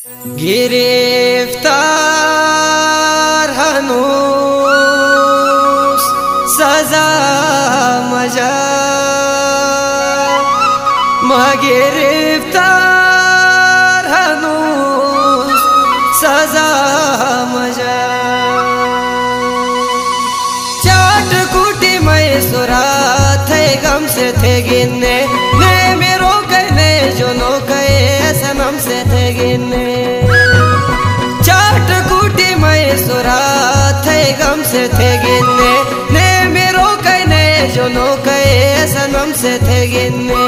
गिरफ्तार हनूस सजा मजा गिरफ्तार हनूस सजा मजा चाट कुटी मैसुरा थे गम से थे गिनने ने मेरो कहने जो नो कहे सनम से थे गिनने चाट कुटी मैसुरा थे गम से थे गिनने ने मेरो कहने जो नो कहे सनम से थे गिनने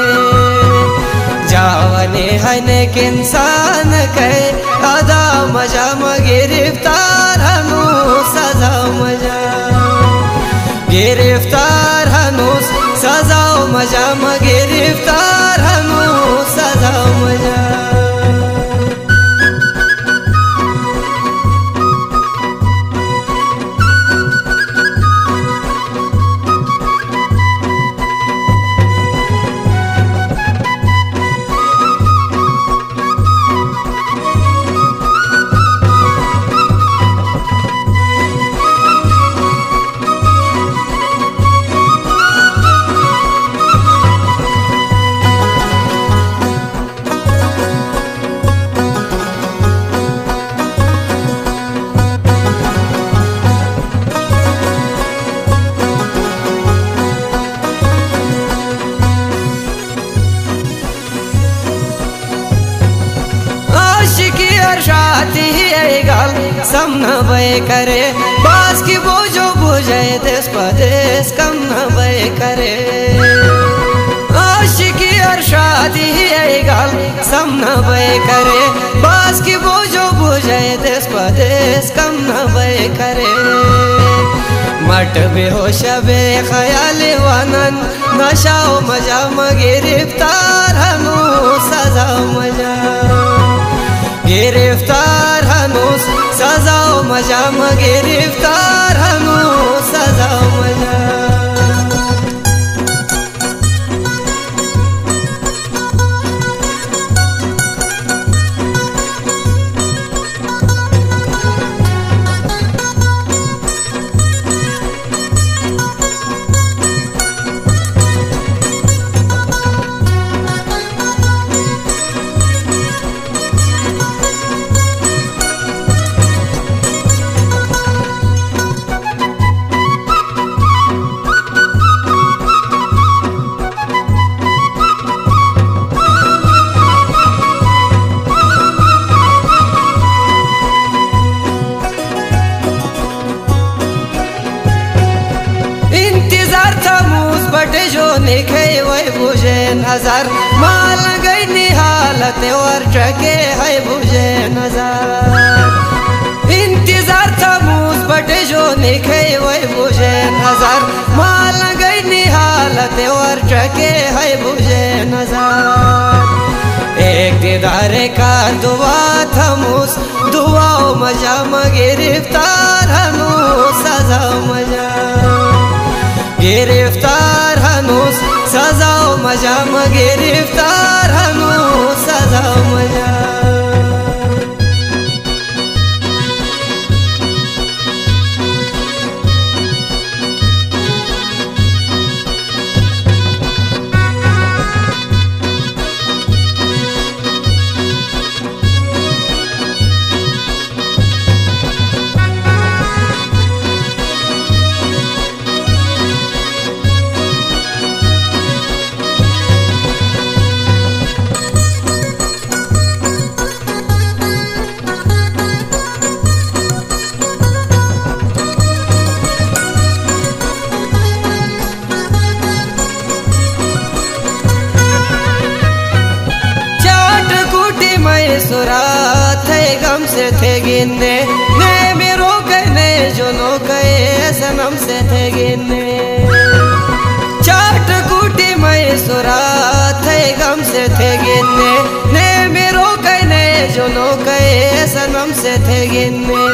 जावने हने के इंसान कहे आधा मजा गिरफ्तार हनूस सजा मजा गिरफ्तार हनूस सजा मजा गिरफ्तार हनूस सजा मजा शादी गल सम न बे करे बास की बोझो बुझे देश परदेश कम न बे करे आशिकी और शादी गल सम न बे करे बास की बोझो बुझे देश परदेश कम न बे करे मट बेहोश बे ख्याल वनन नशाओ मजा गिरफ्तार हनूस सजा मजा गिरफ्तार हनूस सजा मजा गिरफ्तार हनूस सजा मजा जो निखे वही बुझे नजर माल गई निहालत और टके है बुझे नजर इंतजार था मूस बटे जो निखे वही बुझे नजर माल गई निहालत और टके है बुझे नजर एक दीदार का दुआ था मूस दुआओ मजा गिरफ्तार हनूस सजा मजा गिरफ्तार हनूस सजा मजा गिरफ्तार हनूस सजा मजा सुरा थे गम से थे गिनने ने मेरो कहने जो नो कहे सनम से थे गिनने चाट कुटी मैसुरा थे गम से थे गिनने ने मेरो कहने जो नो कहे सनम से थे गिनने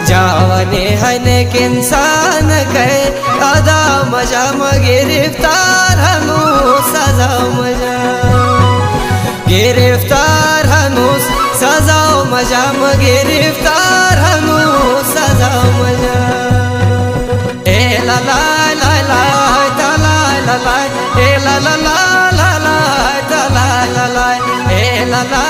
जावने हने के इंसान कहे आधा मजा गिरफ्तार हनूस सजा मजा गिरफ्तार हनूस सजाओ मजा मगे गिरफ्तार हनु सजाओ मजा ए ला ला ला ला ता ला ला ला ए ला ला ला ला ला ता ला ला ला ए ला ला